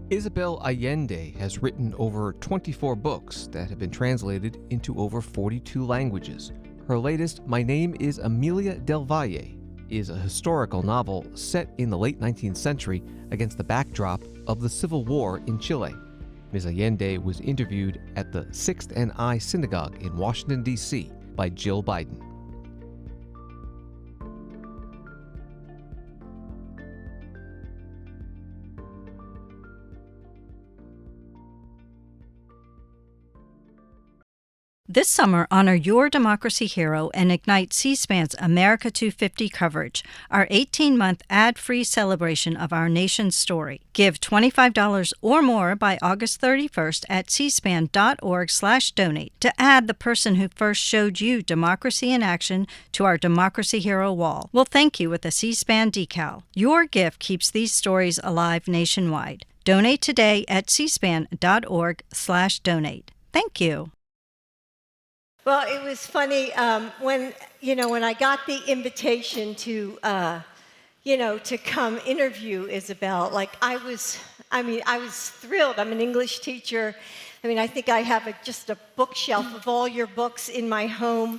Isabel Allende has written over 24 books that have been translated into over 42 languages. Her latest, My Name is Emilia del Valle, is a historical novel set in the late 19th century against the backdrop of the Civil War in Chile. Ms. Allende was interviewed at the Sixth and I Synagogue in Washington, D.C. by Jill Biden. This summer, honor your democracy hero and ignite C-SPAN's America 250 coverage, our 18-month ad-free celebration of our nation's story. Give $25 or more by August 31st at cspan.org/donate to add the person who first showed you democracy in action to our Democracy Hero wall. We'll thank you with a C-SPAN decal. Your gift keeps these stories alive nationwide. Donate today at cspan.org/donate. Thank you. Well, it was funny when I got the invitation to, to come interview Isabel. I was thrilled. I'm an English teacher. I think I have just a bookshelf of all your books in my home.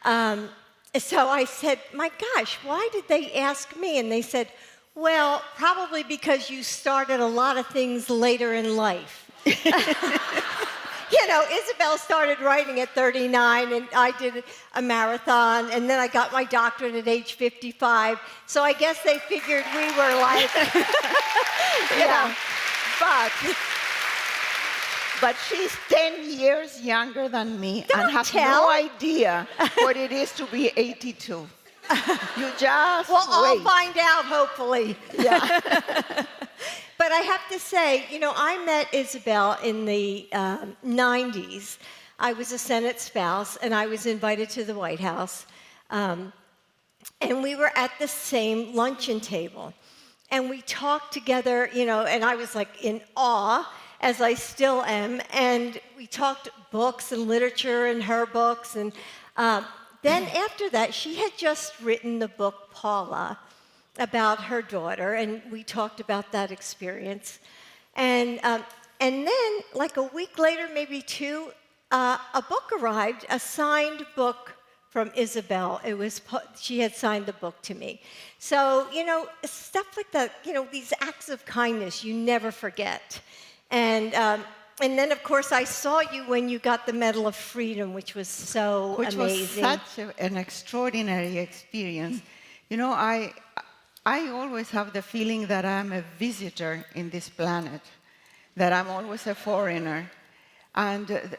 So I said, my gosh, why did they ask me? And they said, well, probably because you started a lot of things later in life. Isabel started writing at 39, and I did a marathon, and then I got my doctorate at age 55. So I guess they figured we were like, But she's 10 years younger than me and has no idea what it is to be 82. You just Well, wait. I'll find out, hopefully. Yeah. But I have to say, I met Isabel in the 90s. I was a Senate spouse, and I was invited to the White House. And we were at the same luncheon table. And we talked together, and I was like in awe, as I still am. And we talked books and literature and her books. And then after that, she had just written the book, Paula, about her daughter, and we talked about that experience. And then, like a week later, maybe two, a book arrived, a signed book from Isabel. She had signed the book to me. So, stuff like that, these acts of kindness you never forget. And then, of course, I saw you when you got the Medal of Freedom, which was so amazing. Which was such an extraordinary experience. I always have the feeling that I'm a visitor in this planet, that I'm always a foreigner. And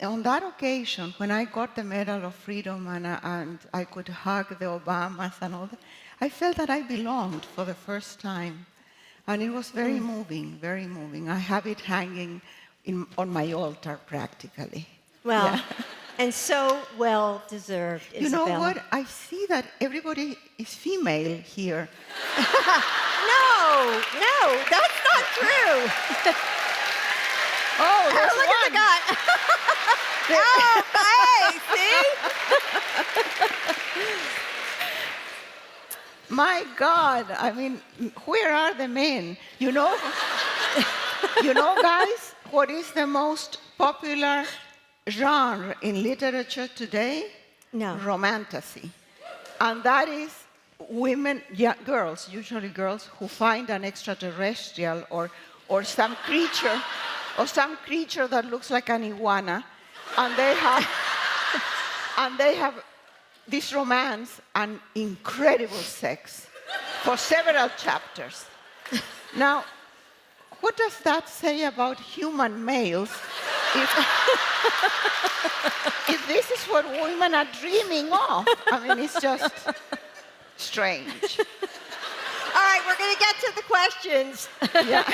on that occasion, when I got the Medal of Freedom and I could hug the Obamas and all that, I felt that I belonged for the first time. And it was very moving, very moving. I have it hanging on my altar, practically. Well, yeah. And so well-deserved, Isabel. You know what? I see that everybody is female here. No, that's not true. Oh, there's look one. at the guy. Oh, hey, see? My God, where are the men? Guys, what is the most popular genre in literature today? No. Romantasy. And that is women, girls, usually girls, who find an extraterrestrial or some creature that looks like an iguana, and they have this romance and incredible sex for several chapters. Now, what does that say about human males if this is what women are dreaming of? It's just strange. All right, we're going to get to the questions. Yeah.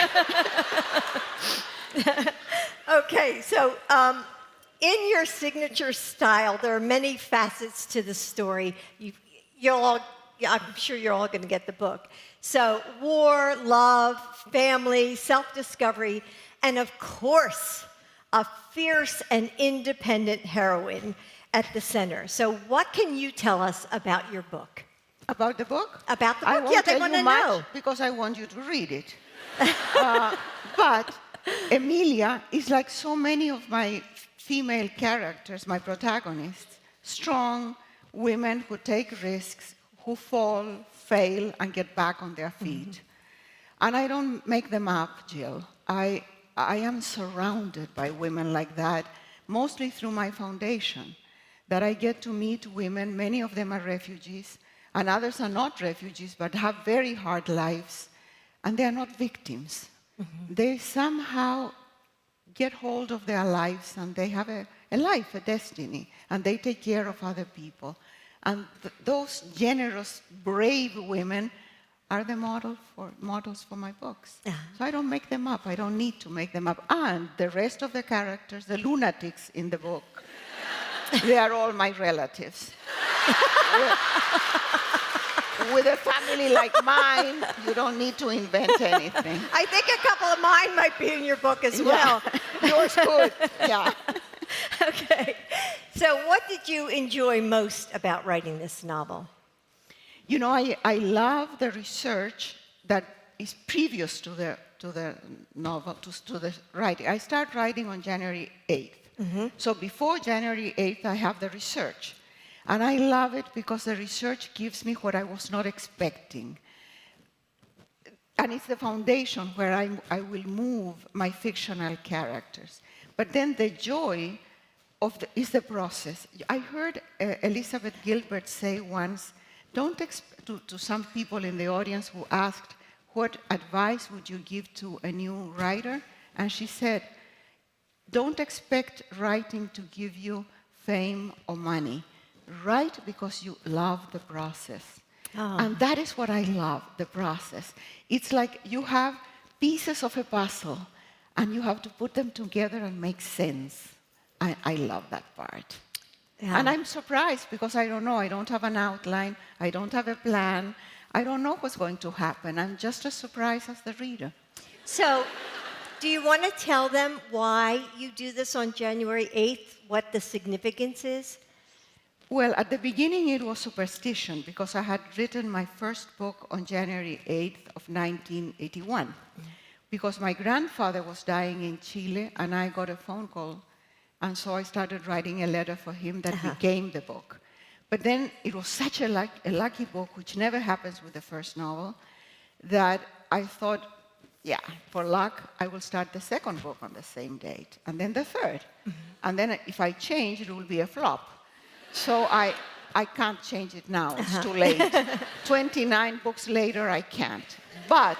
Okay, so in your signature style, there are many facets to the story. I'm sure you're all going to get the book. So war, love, family, self-discovery, and of course, a fierce and independent heroine at the center. So what can you tell us about your book? About the book? About the I book? won't Yeah, they tell want to you much know. because I want you to read it. But Emilia is like so many of my female characters, my protagonists, strong women who take risks, who fall, fail, and get back on their feet. And I don't make them up, Jill. I am surrounded by women like that, mostly through my foundation, that I get to meet women. Many of them are refugees, and others are not refugees, but have very hard lives, and they are not victims. They somehow get hold of their lives, and they have a life, a destiny, and they take care of other people. And those generous, brave women are the models for my books. So I don't make them up. I don't need to make them up. And the rest of the characters, the lunatics in the book, they are all my relatives. With a family like mine, you don't need to invent anything. I think a couple of mine might be in your book as well. Yours could, yeah. Okay. So what did you enjoy most about writing this novel? You know, I love the research that is previous to the novel, to the writing. I start writing on January 8th. So before January 8th, I have the research. And I love it because the research gives me what I was not expecting. And it's the foundation where I will move my fictional characters. But then the joy is the process. I heard Elizabeth Gilbert say once, to some people in the audience who asked, what advice would you give to a new writer? And she said, don't expect writing to give you fame or money. Write because you love the process. And that is what I love, the process. It's like you have pieces of a puzzle, and you have to put them together and make sense. I love that part. Yeah. And I'm surprised because I don't know. I don't have an outline. I don't have a plan. I don't know what's going to happen. I'm just as surprised as the reader. So, do you want to tell them why you do this on January 8th, what the significance is? Well, at the beginning it was superstition because I had written my first book on January 8th of 1981 because my grandfather was dying in Chile and I got a phone call, and so I started writing a letter for him that became the book. But then it was such a lucky book, which never happens with the first novel, that I thought, yeah, for luck, I will start the second book on the same date, and then the third. And then if I change, it will be a flop. So I can't change it now. It's too late. 29 books later, I can't. But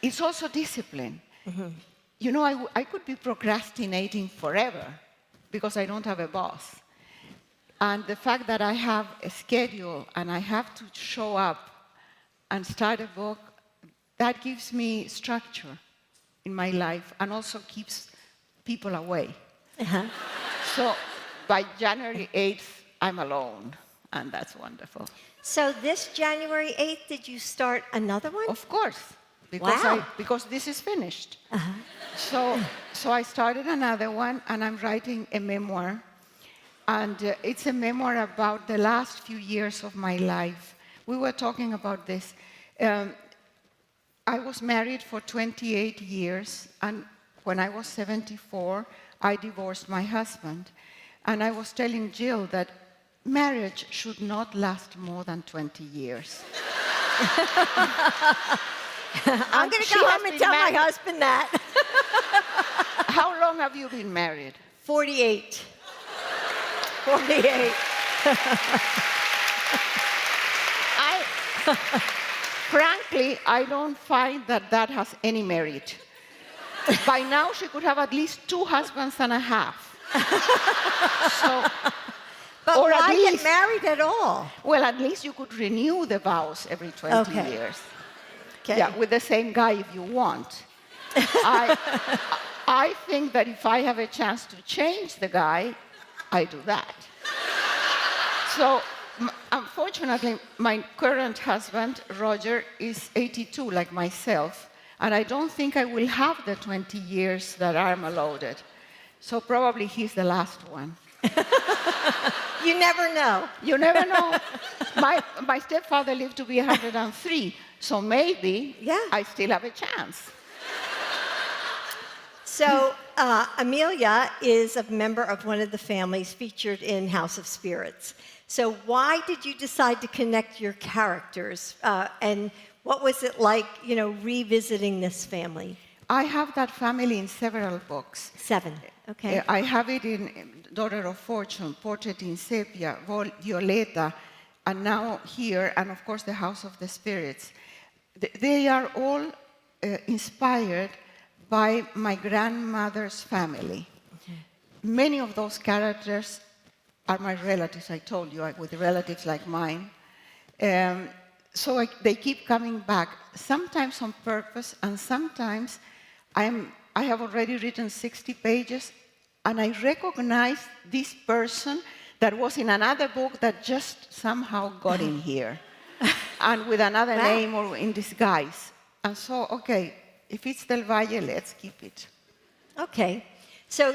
it's also discipline. You know, I could be procrastinating forever because I don't have a boss. And the fact that I have a schedule and I have to show up and start a book, that gives me structure in my life and also keeps people away. So by January 8th, I'm alone, and that's wonderful. So this January 8th, did you start another one? Of course, because, wow. because this is finished. So I started another one, and I'm writing a memoir. And it's a memoir about the last few years of my life. We were talking about this. I was married for 28 years, and when I was 74, I divorced my husband. And I was telling Jill that marriage should not last more than 20 years. I'm going to go home and tell my husband that. How long have you been married? 48. 48. Frankly, I don't find that has any merit. By now, she could have at least 2 husbands and a half. But or why get married at all? Well, at least you could renew the vows every 20 years. Okay. Yeah, with the same guy if you want. I think that if I have a chance to change the guy, I do that. So, unfortunately, my current husband, Roger, is 82, like myself, and I don't think I will have the 20 years that I'm allotted. So probably he's the last one. You never know. You never know. My stepfather lived to be 103, so maybe I still have a chance. So Emilia is a member of one of the families featured in House of Spirits. So why did you decide to connect your characters? And what was it like, revisiting this family? I have that family in several books. 7, okay. I have it in Daughter of Fortune, Portrait in Sepia, Violeta, and now here, and of course the House of the Spirits. They are all inspired by my grandmother's family. Okay. Many of those characters are my relatives, I told you, with relatives like mine. So they keep coming back, sometimes on purpose, and sometimes I have already written 60 pages, and I recognize this person that was in another book that just somehow got in here, and with another name or in disguise. And so, okay, if it's Del Valle, let's keep it. Okay. So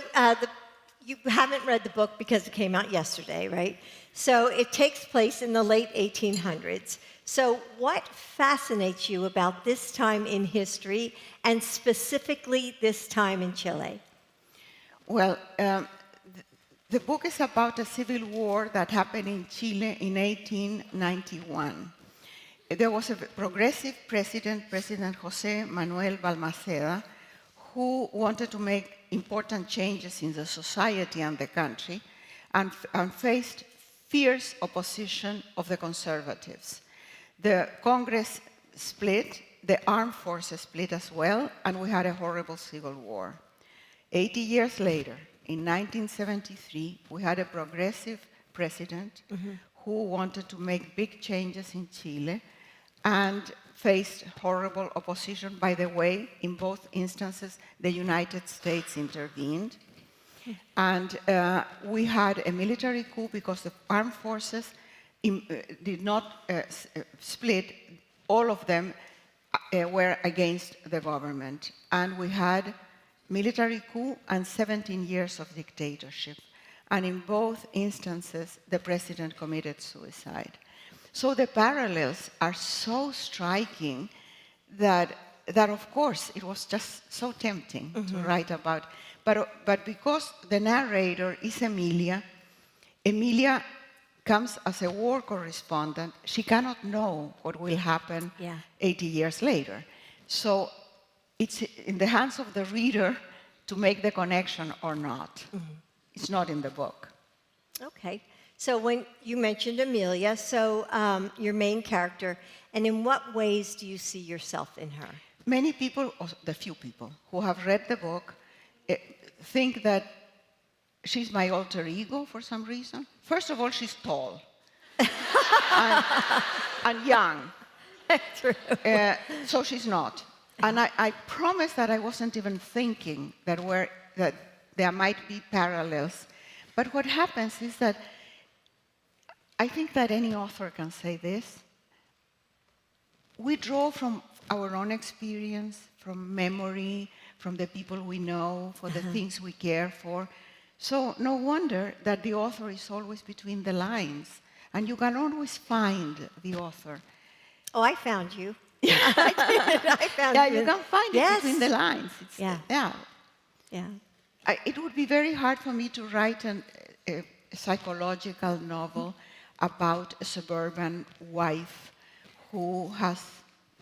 you haven't read the book because it came out yesterday, right? So it takes place in the late 1800s. So what fascinates you about this time in history, and specifically this time in Chile? Well, the book is about a civil war that happened in Chile in 1891. There was a progressive president, President José Manuel Balmaceda, who wanted to make important changes in the society and the country, and faced fierce opposition of the conservatives. The Congress split, the armed forces split as well, and we had a horrible civil war. 80 years later, in 1973, we had a progressive president who wanted to make big changes in Chile and faced horrible opposition. By the way, in both instances, the United States intervened. And we had a military coup because the armed forces did not split. All of them were against the government. And we had military coup and 17 years of dictatorship. And in both instances, the president committed suicide. So the parallels are so striking that of course, it was just so tempting to write about. But because the narrator is Emilia comes as a war correspondent, she cannot know what will happen 80 years later. So it's in the hands of the reader to make the connection or not. It's not in the book. Okay. So when you mentioned Emilia, so your main character, and in what ways do you see yourself in her? Many people, or the few people who have read the book, think that she's my alter ego for some reason. First of all, she's tall and young. True. So she's not. And I promised that I wasn't even thinking that there might be parallels. But what happens is that I think that any author can say this. We draw from our own experience, from memory, from the people we know, for the things we care for. So no wonder that the author is always between the lines, and you can always find the author. Oh, I found you. I found you. You can find it between the lines. It would be very hard for me to write a psychological novel about a suburban wife who has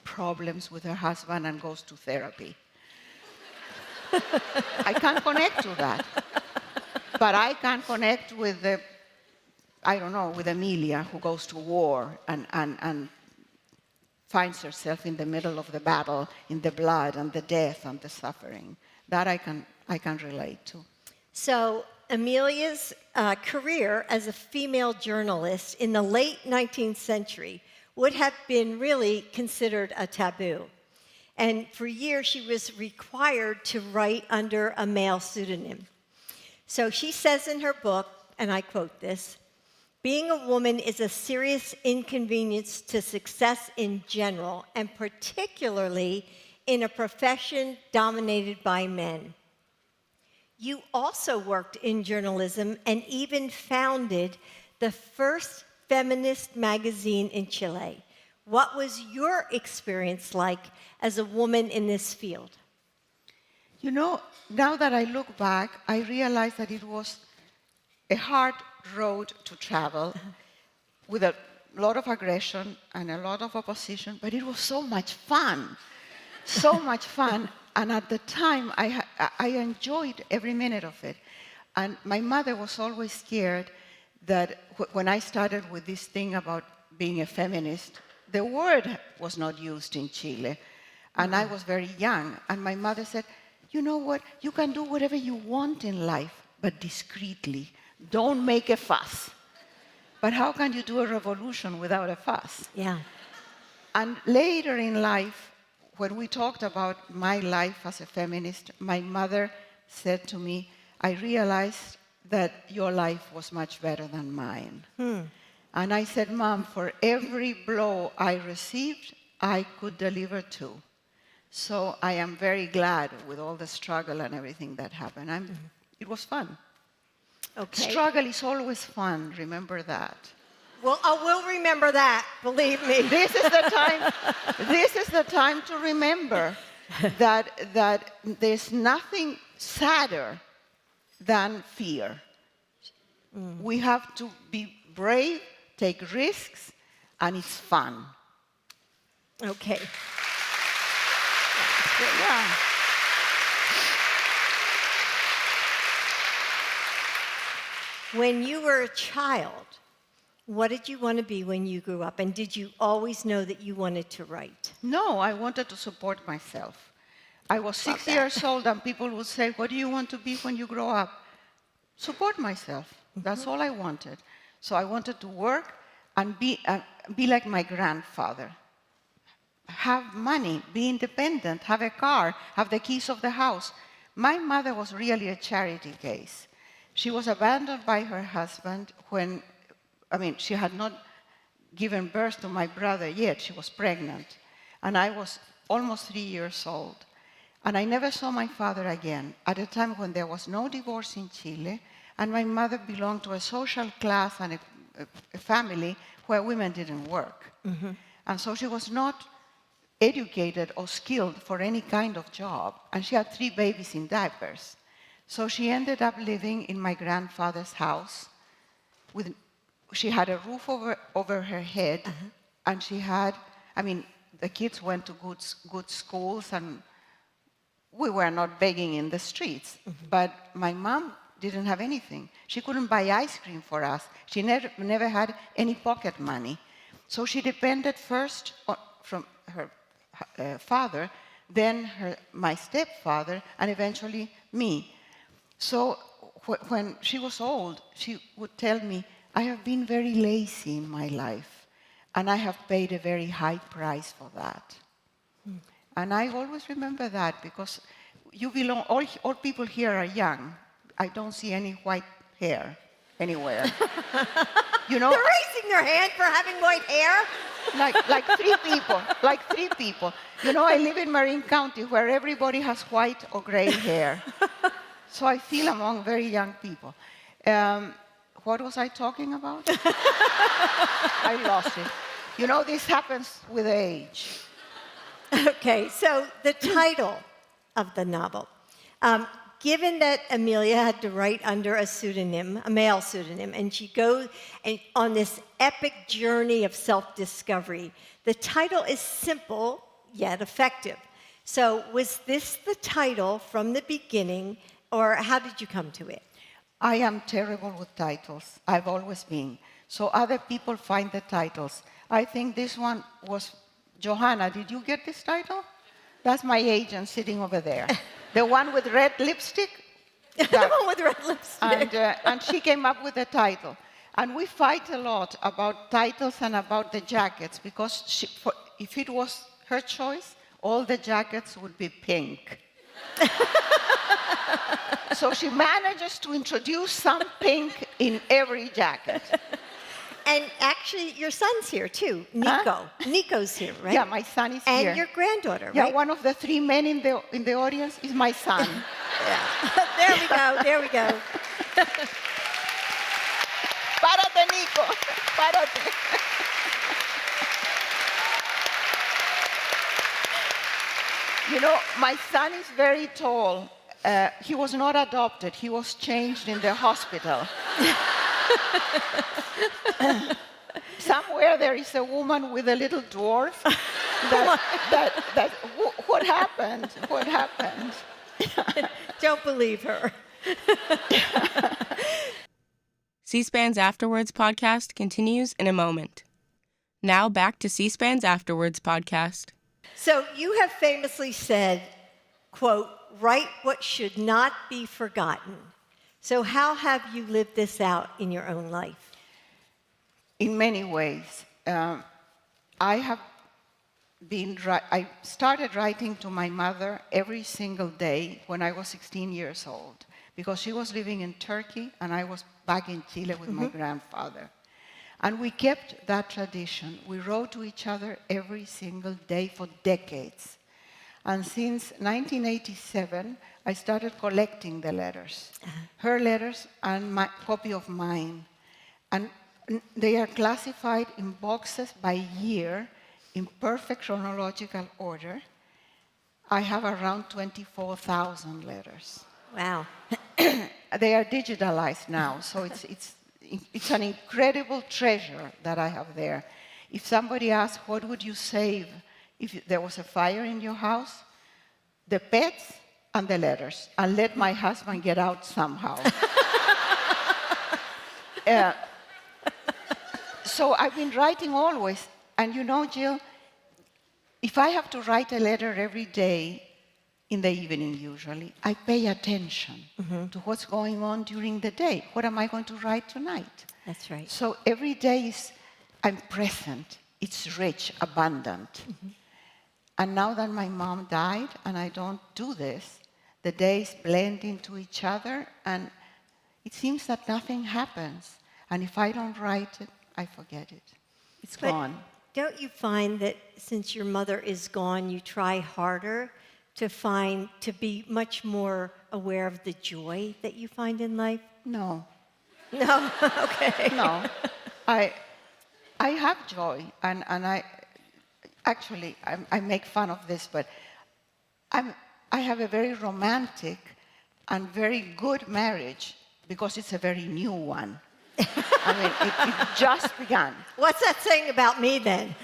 problems with her husband and goes to therapy. I can't connect to that. But I can connect with with Emilia, who goes to war and finds herself in the middle of the battle, in the blood and the death and the suffering. That I can relate to. So Emilia's career as a female journalist in the late 19th century would have been really considered a taboo. And for years, she was required to write under a male pseudonym. So she says in her book, and I quote this, "Being a woman is a serious inconvenience to success in general, and particularly in a profession dominated by men." You also worked in journalism and even founded the first feminist magazine in Chile. What was your experience like as a woman in this field? You know, now that I look back, I realize that it was a hard road to travel with a lot of aggression and a lot of opposition, but it was so much fun, so much fun. And at the time, I enjoyed every minute of it. And my mother was always scared that when I started with this thing about being a feminist, the word was not used in Chile. And I was very young. And my mother said, you know what, you can do whatever you want in life, but discreetly. Don't make a fuss. But how can you do a revolution without a fuss? Yeah. And later in life, when we talked about my life as a feminist, my mother said to me, I realized that your life was much better than mine. And I said, Mom, for every blow I received, I could deliver two. So I am very glad with all the struggle and everything that happened. It was fun. Okay. Struggle is always fun, remember that. Well, I will remember that, believe me. This is the time to remember that there's nothing sadder than fear. We have to be brave, take risks, and it's fun. Okay. Yeah. When you were a child, what did you want to be when you grew up? And did you always know that you wanted to write? No, I wanted to support myself. I was 6 years old and people would say, what do you want to be when you grow up? Support myself. That's all I wanted. So I wanted to work and be like my grandfather. Have money, be independent, have a car, have the keys of the house. My mother was really a charity case. She was abandoned by her husband when, she had not given birth to my brother yet. She was pregnant. And I was almost 3 years old. And I never saw my father again at a time when there was no divorce in Chile, and my mother belonged to a social class and a family where women didn't work. And so she was not educated or skilled for any kind of job, and she had 3 babies in diapers. So she ended up living in my grandfather's house. She had a roof over her head, and she had, the kids went to good schools, and we were not begging in the streets. But my mom didn't have anything. She couldn't buy ice cream for us. She never had any pocket money. So she depended first from her father, then my stepfather, and eventually me. So when she was old, she would tell me, I have been very lazy in my life, and I have paid a very high price for that. And I always remember that because you belong, all people here are young. I don't see any white hair anywhere. You know, They're raising their hand for having white hair? like 3 people. You know, I live in Marin County where everybody has white or gray hair. So I feel among very young people. What was I talking about? I lost it. You know, this happens with age. Okay, so the title of the novel. Given that Emilia had to write under a pseudonym, a male pseudonym, and she goes on this epic journey of self-discovery, the title is simple yet effective. So was this the title from the beginning, or how did you come to it? I am terrible with titles. I've always been. So other people find the titles. I think this one was, Johanna, did you get this title? That's my agent sitting over there. The one with red lipstick? The one with red lipstick. And she came up with the title. And we fight a lot about titles and about the jackets, because if it was her choice, all the jackets would be pink. So she manages to introduce some pink in every jacket. And actually, your son's here too, Nico. Huh? Nico's here, right? Yeah, my son is and here. And your granddaughter, yeah, right? one of the 3 men in the audience is my son. Yeah. There we go. Párate, Nico. Párate. You know, my son is very tall. He was not adopted. He was changed in the hospital. Somewhere there is a woman with a little dwarf. What happened? What happened? Don't believe her. C-SPAN's Afterwords podcast continues in a moment. Now back to C-SPAN's Afterwords podcast. So you have famously said, quote, write what should not be forgotten. So how have you lived this out in your own life? In many ways. I started writing to my mother every single day when I was 16 years old, because she was living in Turkey and I was back in Chile with my grandfather. And we kept that tradition. We wrote to each other every single day for decades. And since 1987, I started collecting the letters, her letters and my copy of mine. And they are classified in boxes by year in perfect chronological order. I have around 24,000 letters. Wow. They are digitalized now, so it's an incredible treasure that I have there. If somebody asks, what would you save if there was a fire in your house? The pets and the letters, and let my husband get out somehow. So I've been writing always, and you know, Jill, if I have to write a letter every day, in the evening usually, I pay attention to what's going on during the day. What am I going to write tonight? That's right. So every day I'm present. It's rich, abundant. And now that my mom died and I don't do this, the days blend into each other and it seems that nothing happens. And if I don't write it, I forget it. It's gone. Don't you find that since your mother is gone, you try harder to be much more aware of the joy that you find in life? No. No? Okay. No. I have joy, and I make fun of this, but I have a very romantic and very good marriage because it's a very new one. I mean, it just began. What's that saying about me then?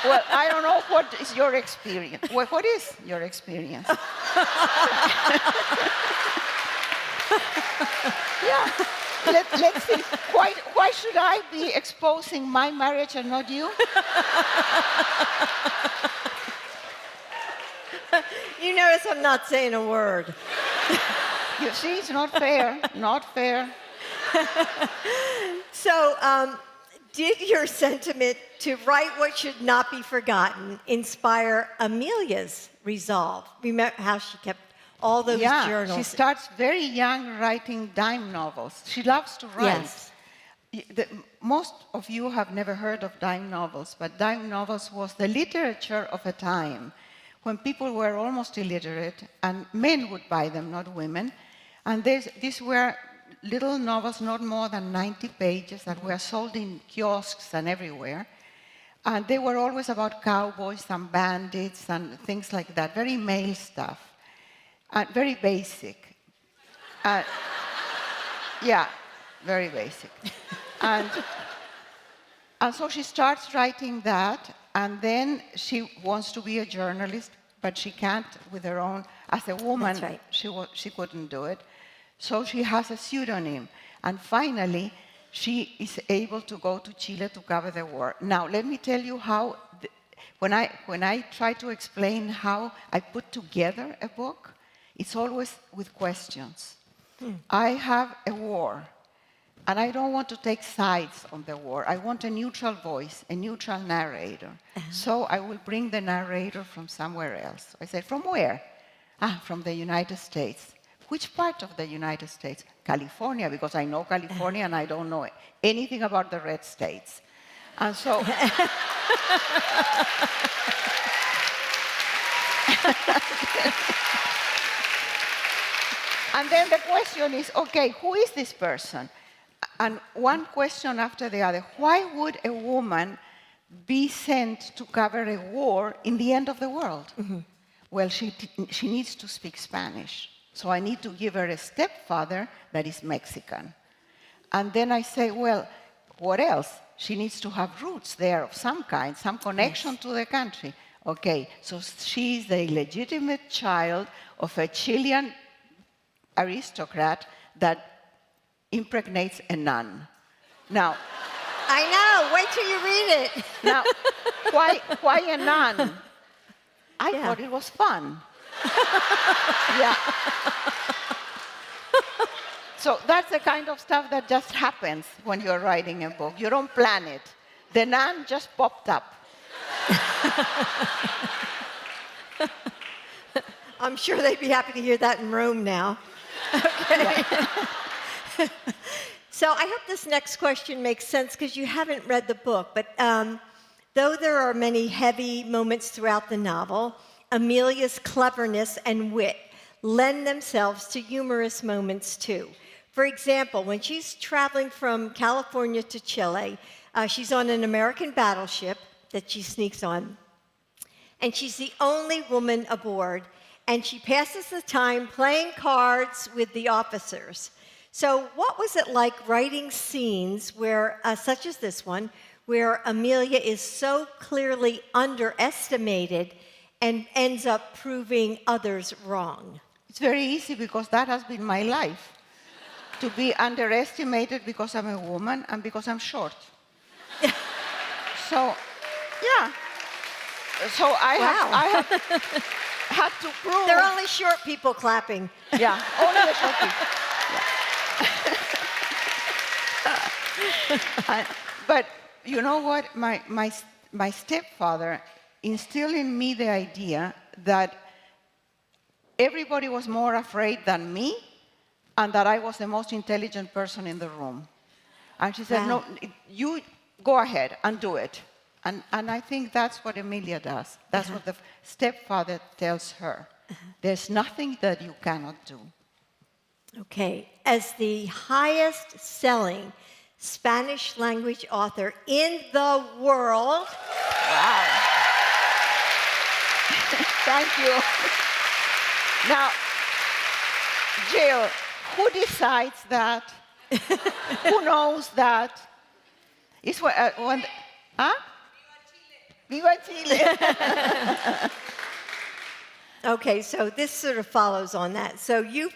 Well, I don't know what is your experience. What is your experience? Yeah. Let's see. Why should I be exposing my marriage and not you? You notice I'm not saying a word. You see, it's not fair. Not fair. So, did your sentiment to write what should not be forgotten inspire Emilia's resolve? Remember how she kept all those journals? She starts very young writing dime novels. She loves to write. Yes. Most of you have never heard of dime novels, but dime novels was the literature of a time when people were almost illiterate and men would buy them, not women. And these were little novels, not more than 90 pages, that were sold in kiosks and everywhere. And they were always about cowboys and bandits and things like that, very male stuff, and very basic. Yeah, very basic. And so she starts writing that, and then she wants to be a journalist, but she can't with her own. As a woman, That's right. she couldn't do it. So she has a pseudonym. And finally, she is able to go to Chile to cover the war. Now, let me tell you how, when I try to explain how I put together a book, it's always with questions. I have a war, and I don't want to take sides on the war. I want a neutral voice, a neutral narrator. So I will bring the narrator from somewhere else. I say, from where? From the United States. Which part of the United States? California, because I know California and I don't know anything about the red states. And so... And then the question is, okay, who is this person? And one question after the other. Why would a woman be sent to cover a war in the end of the world? Mm-hmm. Well, she needs to speak Spanish. So I need to give her a stepfather that is Mexican. And then I say, well, what else? She needs to have roots there of some kind, some connection to the country. Okay, so she's the illegitimate child of a Chilean aristocrat that impregnates a nun. Now, I know, wait till you read it. Now, why a nun? I thought it was fun. Yeah. So that's the kind of stuff that just happens when you're writing a book. You don't plan it. The nun just popped up. I'm sure they'd be happy to hear that in Rome now. Okay. So I hope this next question makes sense because you haven't read the book, but though there are many heavy moments throughout the novel, Emilia's cleverness and wit lend themselves to humorous moments too. For example, when she's traveling from California to Chile, she's on an American battleship that she sneaks on, and she's the only woman aboard, and she passes the time playing cards with the officers. So what was it like writing scenes where, such as this one, where Emilia is so clearly underestimated and ends up proving others wrong? It's very easy because that has been my life. To be underestimated because I'm a woman and because I'm short. So, yeah. So I have had to prove... There are only short people clapping. Yeah, only the short people. Yeah. But you know what? My stepfather instilled in me the idea that everybody was more afraid than me and that I was the most intelligent person in the room. And she said, no, you go ahead and do it. And I think that's what Emilia does. That's what the stepfather tells her. There's nothing that you cannot do. Okay. As the highest-selling Spanish language author in the world... Wow. Thank you. Now, Jill, who decides that? Who knows that? It's when huh? Viva Chile! Okay, so this sort of follows on that. So you,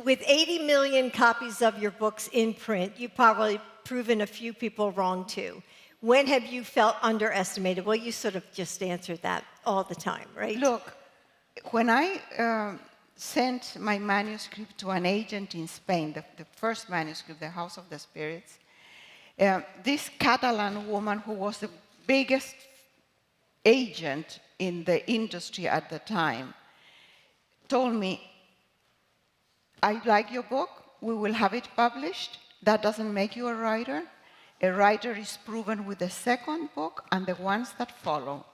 with 80 million copies of your books in print, you've probably proven a few people wrong too. When have you felt underestimated? Well, you sort of just answered that all the time, right? Look, when I sent my manuscript to an agent in Spain, the first manuscript, The House of the Spirits, this Catalan woman who was the biggest agent in the industry at the time told me, I like your book, we will have it published. That doesn't make you a writer. A writer is proven with the second book and the ones that follow.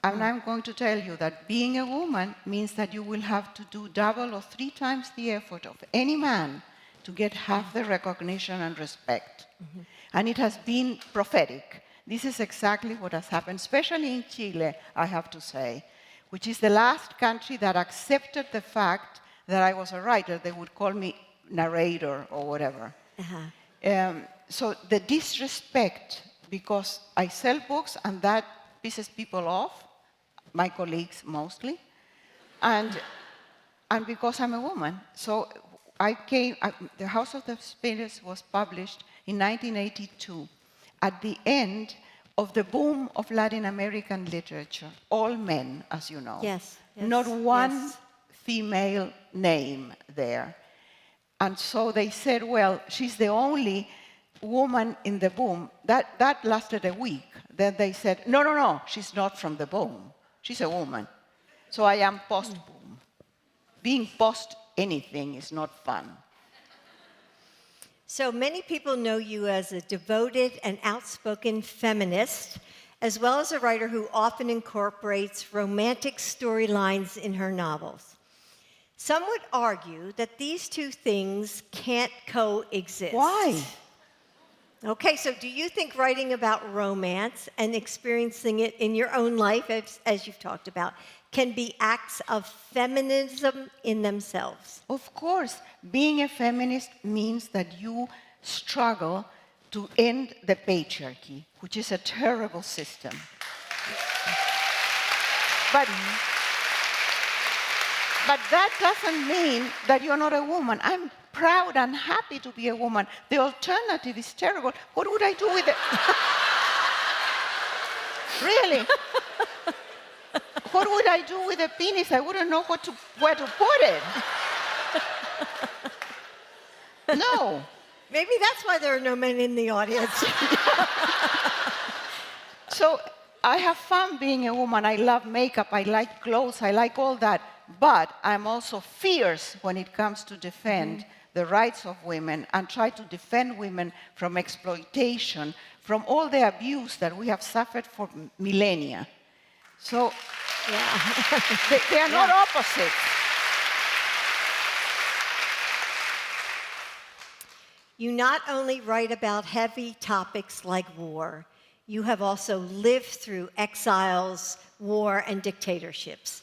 And I'm going to tell you that being a woman means that you will have to do double or 3 times the effort of any man to get half the recognition and respect. Mm-hmm. And it has been prophetic. This is exactly what has happened, especially in Chile, I have to say, which is the last country that accepted the fact that I was a writer. They would call me narrator or whatever. Uh-huh. So the disrespect, because I sell books and that pisses people off, my colleagues mostly, and because I'm a woman. So the House of the Spirits was published in 1982, at the end of the boom of Latin American literature, all men, as you know. Yes. Not one female name there. And so they said, well, she's the only woman in the boom. That lasted a week. Then they said, no, she's not from the boom. She's a woman. So I am post-boom. Being post-anything is not fun. So many people know you as a devoted and outspoken feminist, as well as a writer who often incorporates romantic storylines in her novels. Some would argue that these two things can't coexist. Why? Okay, so do you think writing about romance and experiencing it in your own life, as you've talked about, can be acts of feminism in themselves? Of course, being a feminist means that you struggle to end the patriarchy, which is a terrible system. But that doesn't mean that you're not a woman. I'm proud and happy to be a woman. The alternative is terrible. What would I do with it? Really? What would I do with a penis? I wouldn't know where to put it. No. Maybe that's why there are no men in the audience. So I have fun being a woman. I love makeup. I like clothes. I like all that. But I'm also fierce when it comes to defend the rights of women and try to defend women from exploitation, from all the abuse that we have suffered for millennia. So they are not opposites. You not only write about heavy topics like war, you have also lived through exiles, war, and dictatorships.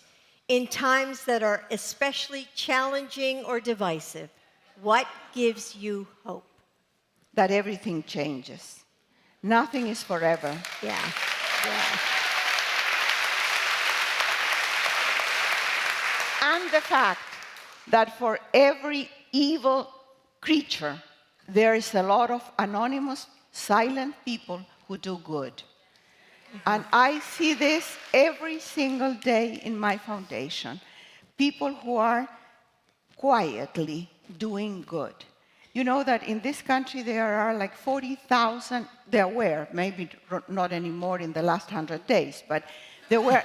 In times that are especially challenging or divisive, what gives you hope? That everything changes. Nothing is forever. Yeah. And the fact that for every evil creature, there is a lot of anonymous, silent people who do good. And I see this every single day in my foundation. People who are quietly doing good. You know that in this country there are like 40,000, there were, maybe not anymore in the last 100 days, but there were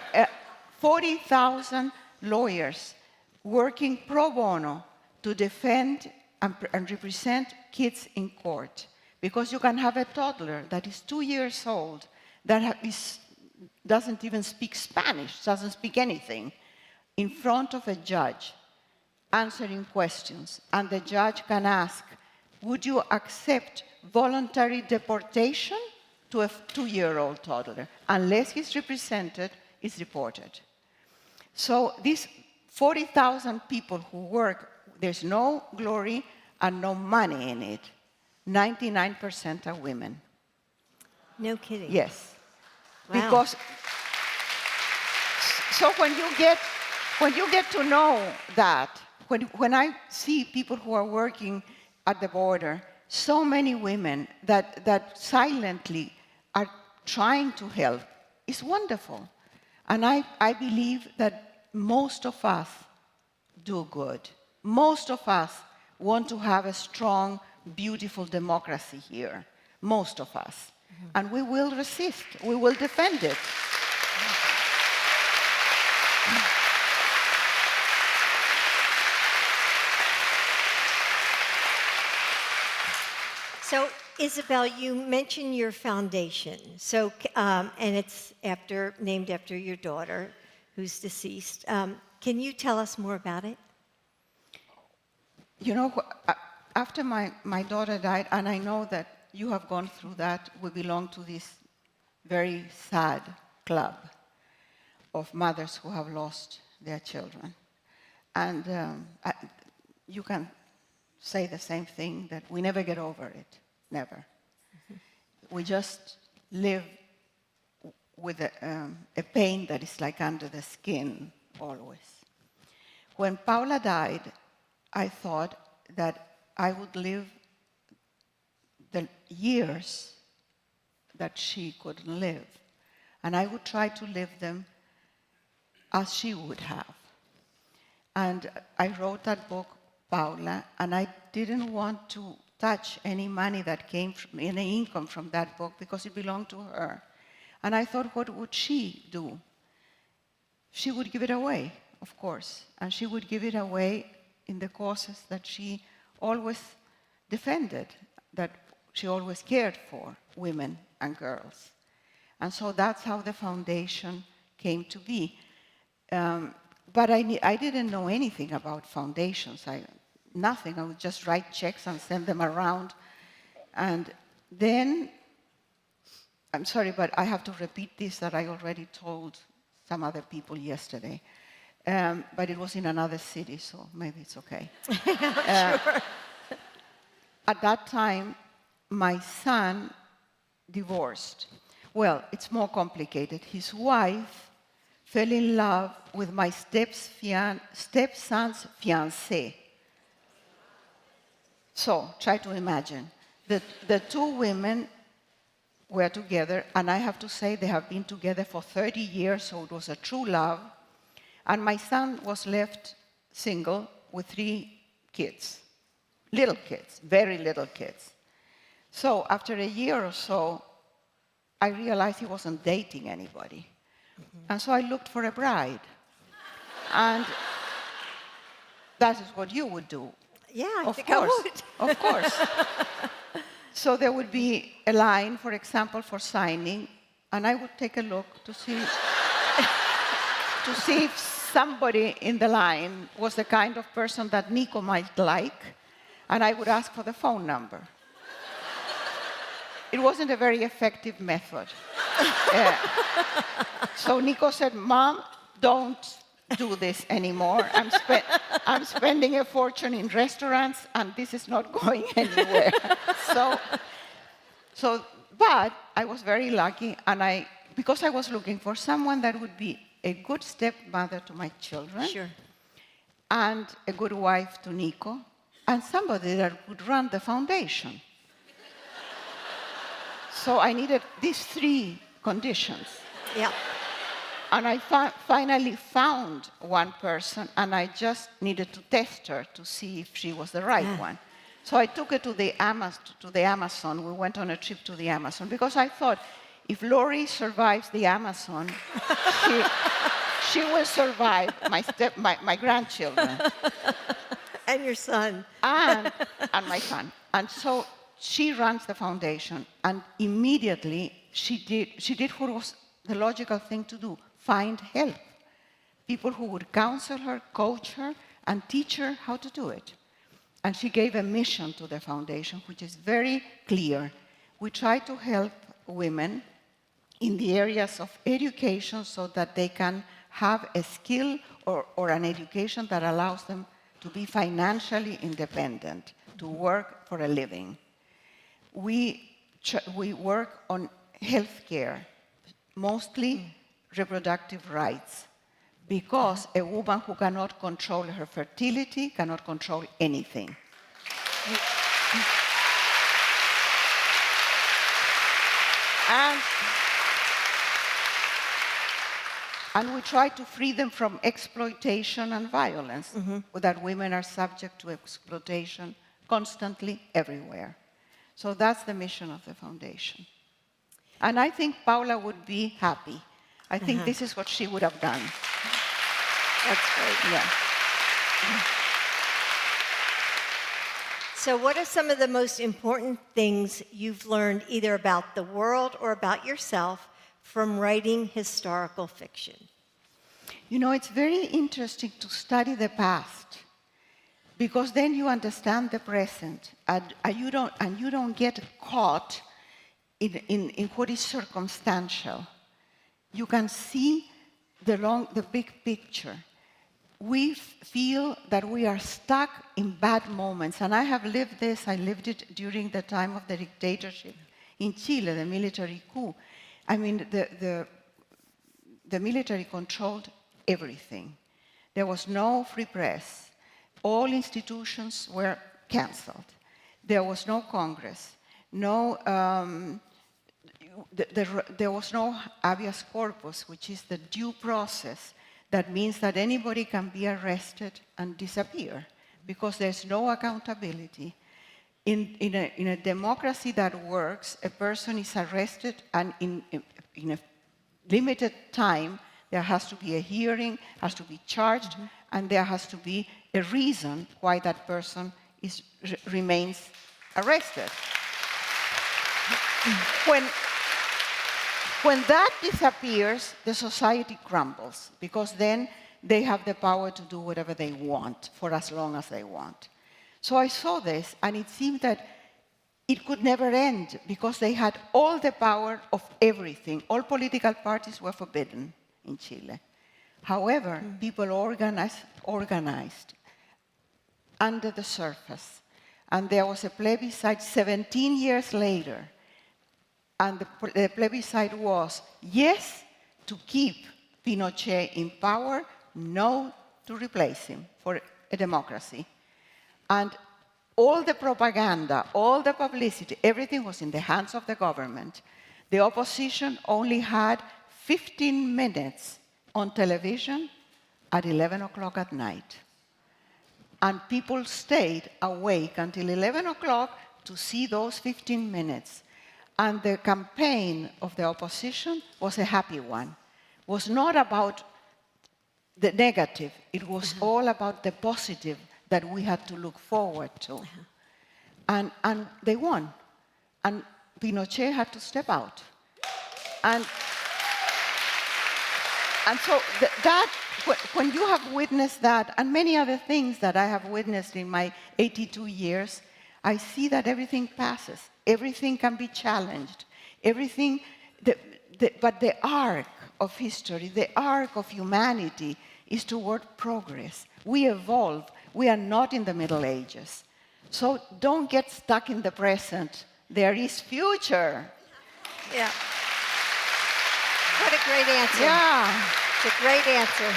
40,000 lawyers working pro bono to defend and represent kids in court. Because you can have a toddler that is 2 years old that doesn't even speak Spanish, doesn't speak anything, in front of a judge, answering questions. And the judge can ask, would you accept voluntary deportation to a 2-year-old toddler? Unless he's represented, it's reported. So these 40,000 people who work, there's no glory and no money in it. 99% are women. No kidding. Yes. Wow. Because so when you get to know that, when I see people who are working at the border, so many women that silently are trying to help, it's wonderful. And I believe that most of us do good. Most of us want to have a strong, beautiful democracy here. Most of us. And we will resist. We will defend it. So, Isabel, you mentioned your foundation. So, and it's named after your daughter, who's deceased. Can you tell us more about it? You know, after my daughter died, and I know that you have gone through that, we belong to this very sad club of mothers who have lost their children. And you can say the same thing, that we never get over it, never. Mm-hmm. We just live with a pain that is like under the skin always. When Paula died, I thought that I would live the years that she couldn't live. And I would try to live them as she would have. And I wrote that book, Paula, and I didn't want to touch any money that came from, any income from that book, because it belonged to her. And I thought, what would she do? She would give it away, of course. And she would give it away in the causes that she always defended, that she always cared for, women and girls. And so that's how the foundation came to be. But I didn't know anything about foundations. Nothing. I would just write checks and send them around. And then, I'm sorry, but I have to repeat this that I already told some other people yesterday. But it was in another city, so maybe it's okay. Sure. At that time, my son divorced. Well, it's more complicated. His wife fell in love with my stepson's fiancé. So, try to imagine. The two women were together, and I have to say they have been together for 30 years, so it was a true love. And my son was left single with 3 kids. Little kids, very little kids. So after a year or so, I realized he wasn't dating anybody. And so I looked for a bride. And that is what you would do. Yeah, I Of think course, I would. of course. So there would be a line, for example, for signing, and I would take a look to see if somebody in the line was the kind of person that Nico might like, and I would ask for the phone number. It wasn't a very effective method. So Nico said, "Mom, don't do this anymore. I'm spending a fortune in restaurants, and this is not going anywhere." But I was very lucky, and because I was looking for someone that would be a good stepmother to my children, Sure. and a good wife to Nico, and somebody that would run the foundation. So I needed these 3 conditions. Yeah. And I finally found one person, and I just needed to test her to see if she was the right one. So I took her to the Amazon. We went on a trip to the Amazon, because I thought, if Lori survives the Amazon, she will survive my grandchildren. And your son. And my son. And so she runs the foundation, and immediately she did what was the logical thing to do: find help. People who would counsel her, coach her, and teach her how to do it. And she gave a mission to the foundation, which is very clear. We try to help women in the areas of education so that they can have a skill or an education that allows them to be financially independent, to work for a living. We work on healthcare, mostly reproductive rights, because a woman who cannot control her fertility cannot control anything. And we try to free them from exploitation and violence, that women are subject to exploitation constantly everywhere. So that's the mission of the foundation. And I think Paula would be happy. I think this is what she would have done. That's great. Yeah. So what are some of the most important things you've learned either about the world or about yourself from writing historical fiction? You know, it's very interesting to study the past, because then you understand the present, and you don't get caught in what is circumstantial. You can see the big picture. We feel that we are stuck in bad moments, and I have lived this. I lived it during the time of the dictatorship in Chile, the military coup. I mean, the military controlled everything. There was no free press. All institutions were canceled. There was no Congress. There was no habeas corpus, which is the due process. That means that anybody can be arrested and disappear, because there's no accountability. In a democracy that works, a person is arrested, and in a limited time, there has to be a hearing, has to be charged, and there has to be a reason why that person remains arrested. When that disappears, the society crumbles, because then they have the power to do whatever they want for as long as they want. So I saw this, and it seemed that it could never end because they had all the power of everything. All political parties were forbidden in Chile. However, people organized under the surface. And there was a plebiscite 17 years later. And the plebiscite was yes to keep Pinochet in power, no to replace him for a democracy. And all the propaganda, all the publicity, everything was in the hands of the government. The opposition only had 15 minutes on television at 11 o'clock at night. And people stayed awake until 11 o'clock to see those 15 minutes. And the campaign of the opposition was a happy one. It was not about the negative. It was all about the positive that we had to look forward to. And they won. And Pinochet had to step out. And so when you have witnessed that, and many other things that I have witnessed in my 82 years, I see that everything passes. Everything can be challenged. Everything, but the arc of history, the arc of humanity is toward progress. We evolve. We are not in the Middle Ages. So don't get stuck in the present. There is future. Yeah. What a great answer. Yeah. It's a great answer.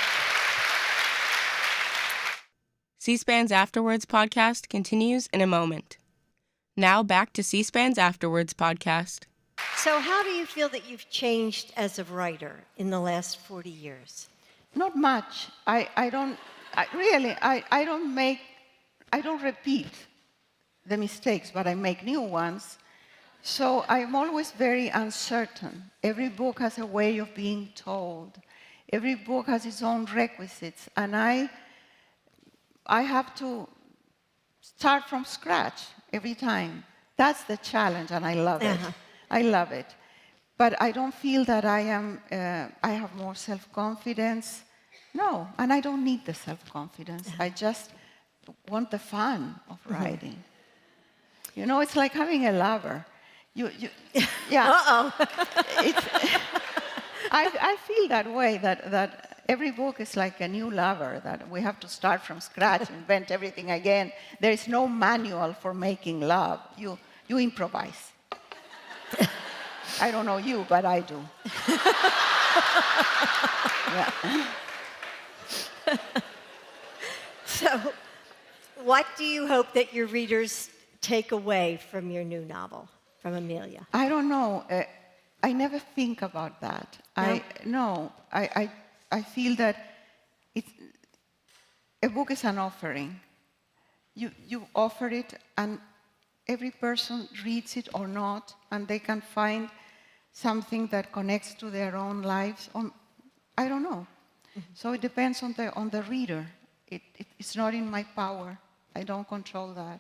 C-SPAN's Afterwords podcast continues in a moment. Now back to C-SPAN's Afterwords podcast. So how do you feel that you've changed as a writer in the last 40 years? Not much. I don't repeat the mistakes, but I make new ones. So I'm always very uncertain. Every book has a way of being told. Every book has its own requisites, and I have to start from scratch every time. That's the challenge, and I love it. I love it. But I don't feel that I have more self-confidence. No, and I don't need the self-confidence. I just want the fun of writing. You know, it's like having a lover. Yeah. Uh-oh. I feel that way, that every book is like a new lover, that we have to start from scratch, invent everything again. There is no manual for making love. You improvise. I don't know you, but I do. Yeah. So, what do you hope that your readers take away from your new novel, from Emilia? I don't know. I never think about that. No? I feel that a book is an offering. You offer it, and every person reads it or not, and they can find something that connects to their own lives. I don't know. So it depends on the reader. It's not in my power. I don't control that.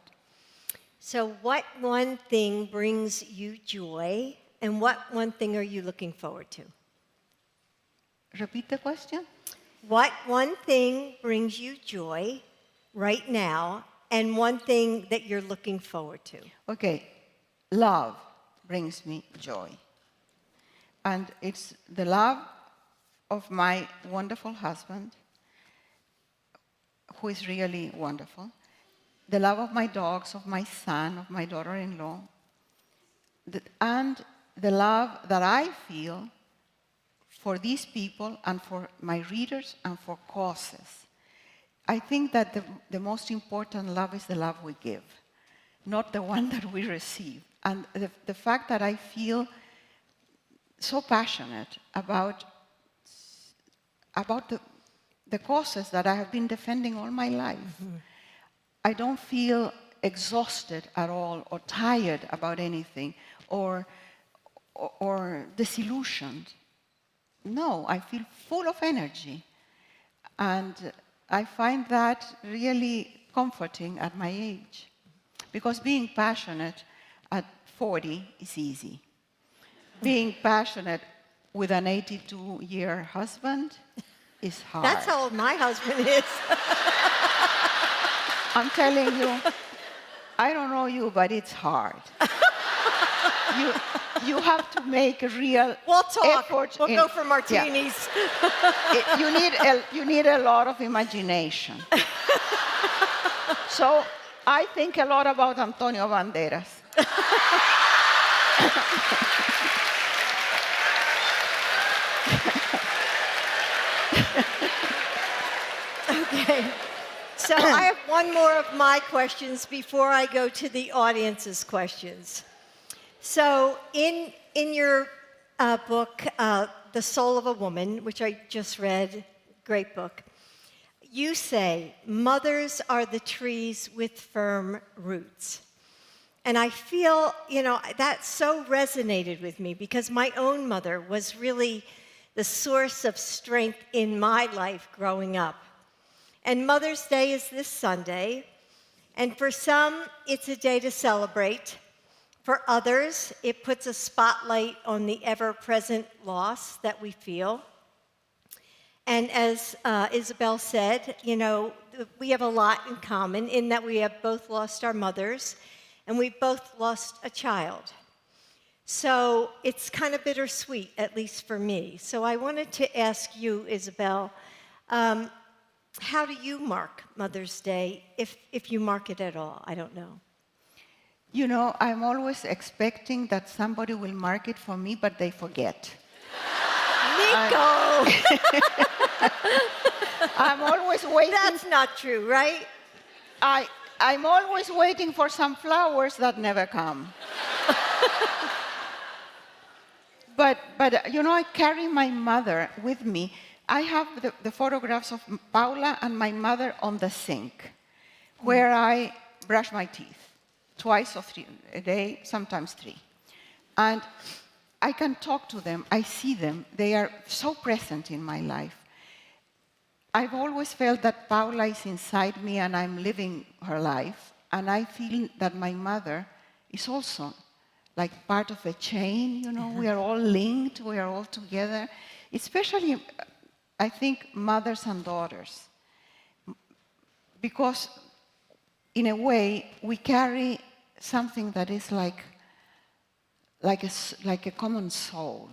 So what one thing brings you joy, and what one thing are you looking forward to? Repeat the question. What one thing brings you joy right now, and one thing that you're looking forward to? Okay, love brings me joy. And it's the love of my wonderful husband, who is really wonderful, the love of my dogs, of my son, of my daughter-in-law, and the love that I feel for these people and for my readers and for causes. I think that the most important love is the love we give, not the one that we receive. And the fact that I feel so passionate about the causes that I have been defending all my life. Mm-hmm. I don't feel exhausted at all or tired about anything or disillusioned. No, I feel full of energy. And I find that really comforting at my age. Because being passionate at 40 is easy. Being passionate with an 82-year husband is hard. That's how old my husband is. I'm telling you, I don't know you, but it's hard. You have to make a real We'll talk. effort. We'll go for martinis. Yeah. You need a lot of imagination. So I think a lot about Antonio Banderas. Okay. So I have one more of my questions before I go to the audience's questions. So in your book, The Soul of a Woman, which I just read, great book, you say, mothers are the trees with firm roots. And I feel, that so resonated with me because my own mother was really the source of strength in my life growing up. And Mother's Day is this Sunday, and for some, it's a day to celebrate. For others, it puts a spotlight on the ever-present loss that we feel. And as Isabel said, we have a lot in common in that we have both lost our mothers, and we've both lost a child. So it's kind of bittersweet, at least for me. So I wanted to ask you, Isabel, how do you mark Mother's Day, if you mark it at all? I don't know. I'm always expecting that somebody will mark it for me, but they forget. Nico! I'm always waiting. That's not true, right? I'm always waiting for some flowers that never come. But I carry my mother with me. I have the photographs of Paula and my mother on the sink, where I brush my teeth twice or three a day, sometimes three. And I can talk to them. I see them. They are so present in my life. I've always felt that Paula is inside me and I'm living her life. And I feel that my mother is also like part of a chain, We are all linked. We are all together. Especially, I think, mothers and daughters. Because, in a way, we carry something that is like a common soul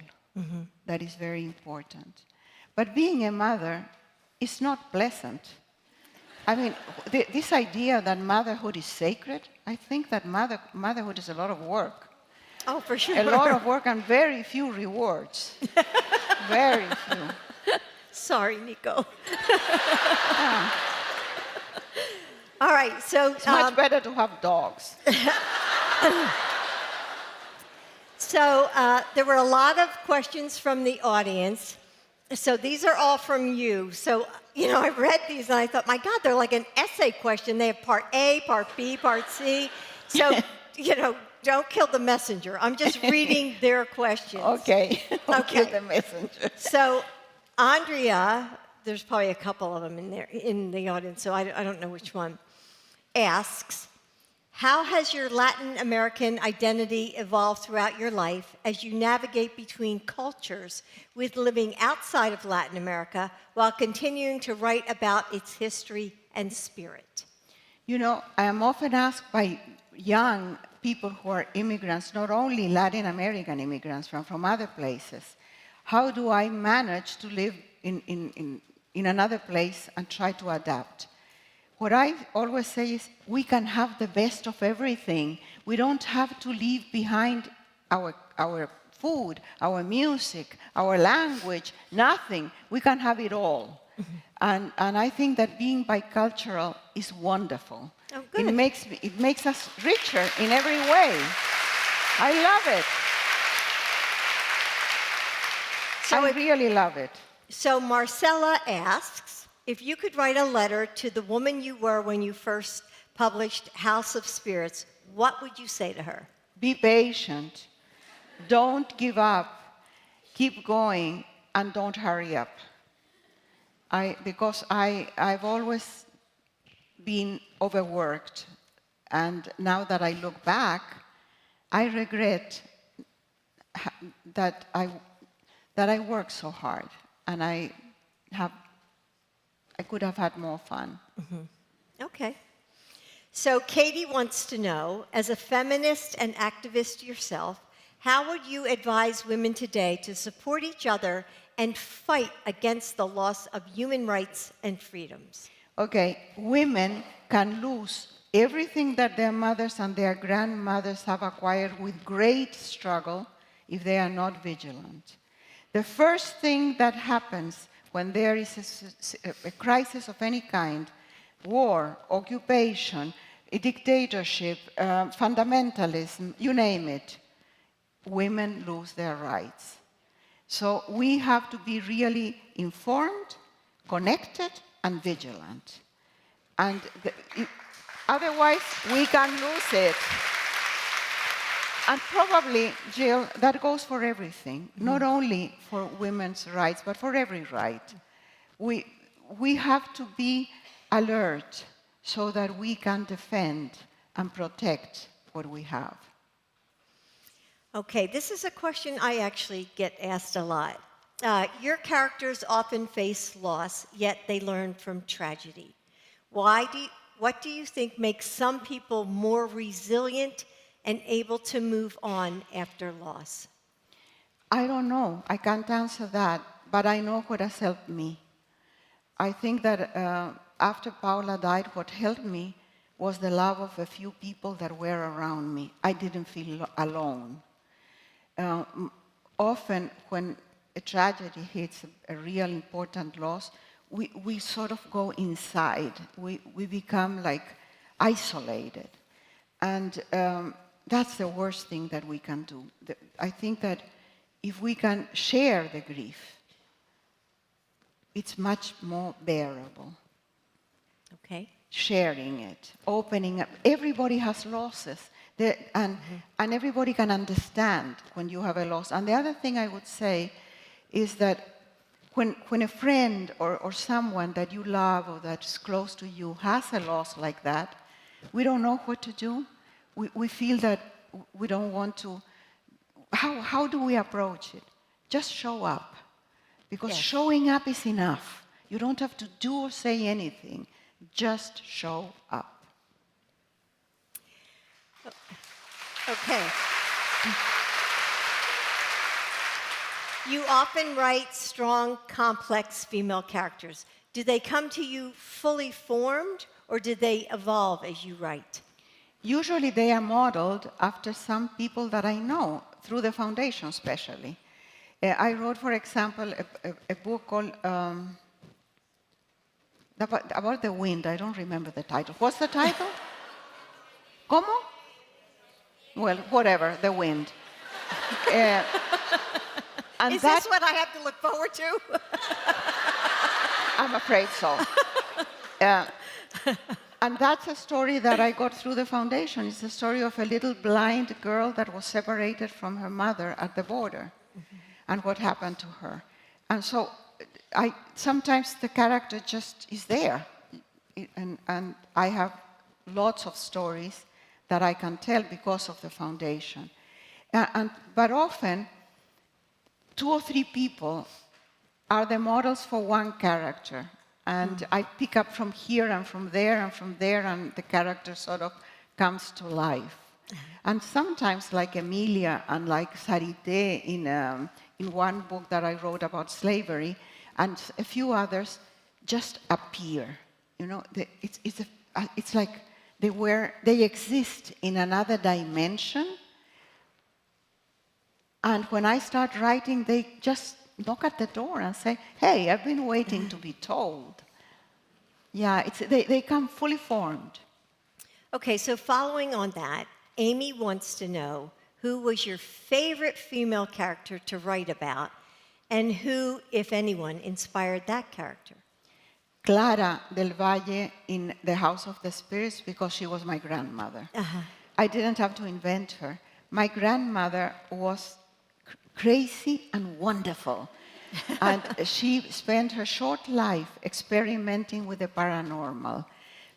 that is very important. But being a mother is not pleasant. I mean, this idea that motherhood is sacred, I think that motherhood is a lot of work. Oh, for sure. A lot of work and very few rewards. Very few. Sorry, Nico. All right, so... It's much better to have dogs. So there were a lot of questions from the audience. So these are all from you. So, I read these and I thought, my God, they're like an essay question. They have part A, part B, part C. So, don't kill the messenger. I'm just reading their questions. Okay. Don't Okay. kill the messenger. So, Andrea, there's probably a couple of them in the audience, so I don't know which one, asks, how has your Latin American identity evolved throughout your life as you navigate between cultures with living outside of Latin America while continuing to write about its history and spirit? I am often asked by young people who are immigrants, not only Latin American immigrants from other places, how do I manage to live in another place and try to adapt? What I always say is we can have the best of everything. We don't have to leave behind our food, our music, our language, nothing. We can have it all. And I think that being bicultural is wonderful. Oh, good. It makes us richer in every way. I love it. I really love it. So Marcella asks, if you could write a letter to the woman you were when you first published House of Spirits, what would you say to her? Be patient. Don't give up. Keep going and don't hurry up. Because I've always been overworked, and now that I look back, I regret that I worked so hard, and I have I could have had more fun. Okay. So Katie wants to know, as a feminist and activist yourself, how would you advise women today to support each other and fight against the loss of human rights and freedoms? Okay, women can lose everything that their mothers and their grandmothers have acquired with great struggle if they are not vigilant. The first thing that happens when there is a crisis of any kind, war, occupation, a dictatorship, fundamentalism, you name it, women lose their rights. So we have to be really informed, connected, and vigilant. And otherwise, we can lose it. And probably, Jill, that goes for everything, not only for women's rights, but for every right. We have to be alert so that we can defend and protect what we have. Okay, this is a question I actually get asked a lot. Your characters often face loss, yet they learn from tragedy. What do you think makes some people more resilient and able to move on after loss? I don't know. I can't answer that, but I know what has helped me. I think that after Paula died, what helped me was the love of a few people that were around me. I didn't feel alone. Often when a tragedy hits a real important loss, we sort of go inside. We become like isolated. And that's the worst thing that we can do. I think that if we can share the grief, it's much more bearable. Okay. Sharing it, opening up. Everybody has losses. And everybody can understand when you have a loss. And the other thing I would say is that when a friend or someone that you love or that's close to you has a loss like that, we don't know what to do. We feel that we don't want to. How do we approach it? Just show up. Because showing up is enough. You don't have to do or say anything. Just show up. Okay. You often write strong, complex female characters. Do they come to you fully formed, or do they evolve as you write? Usually they are modeled after some people that I know, through the foundation especially. I wrote, for example, a book called about the wind. I don't remember the title. What's the title? ¿Cómo? Well, whatever, the wind. And Is this what I have to look forward to? I'm afraid so. And that's a story that I got through the foundation. It's the story of a little blind girl that was separated from her mother at the border, and what happened to her. And so sometimes the character just is there. And I have lots of stories that I can tell because of the foundation. But often, 2 or 3 people are the models for one character. And I pick up from here and from there and from there, and the character sort of comes to life. And sometimes, like Emilia and like Sarité in one book that I wrote about slavery, and a few others just appear. You know, it's like they exist in another dimension. And when I start writing, they just knock at the door and say, "Hey, I've been waiting to be told." Yeah, they come fully formed. Okay, so following on that, Amy wants to know who was your favorite female character to write about, and who, if anyone, inspired that character? Clara del Valle in The House of the Spirits, because she was my grandmother. I didn't have to invent her. My grandmother was crazy and wonderful. And she spent her short life experimenting with the paranormal.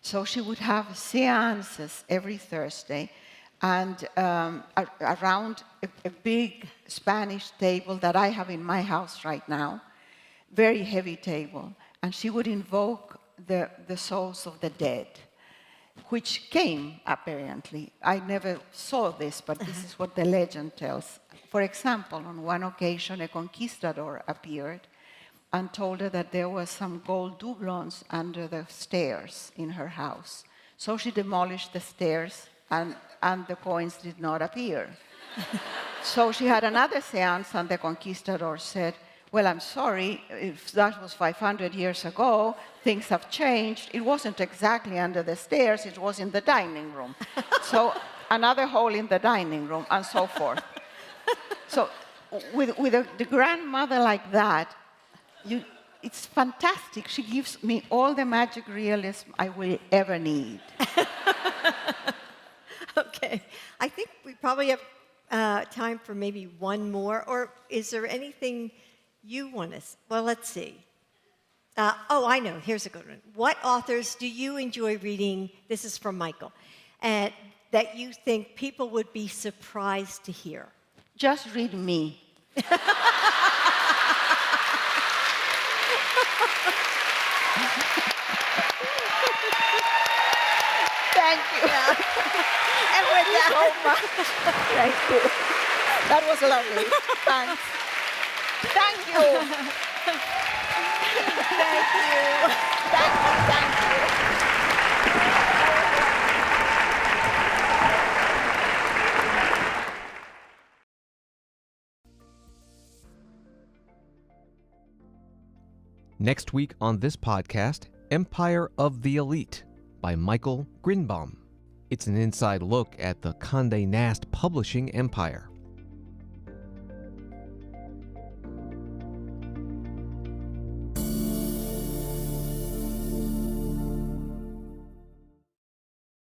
So she would have seances every Thursday, and around a big Spanish table that I have in my house right now, very heavy table. and she would invoke the souls of the dead, which came, apparently. I never saw this, but this is what the legend tells. For example, on one occasion, a conquistador appeared and told her that there was some gold doubloons under the stairs in her house. So she demolished the stairs, and the coins did not appear. So she had another seance, and the conquistador said, well, I'm sorry, if that was 500 years ago, things have changed. It wasn't exactly under the stairs, it was in the dining room. So another hole in the dining room, and so forth. So with the grandmother like that, it's fantastic. She gives me all the magic realism I will ever need. Okay. I think we probably have time for maybe one more. Or is there anything you want to... Well, let's see. I know. Here's a good one. What authors do you enjoy reading? This is from Michael. And that you think people would be surprised to hear? Just read me. Thank you. Yeah. And with that, so much. Thank you. That was lovely. Thanks. Thank you. thank you. Thank you. Next week on this podcast, Empire of the Elite by Michael Grinbaum. It's an inside look at the Condé Nast publishing empire.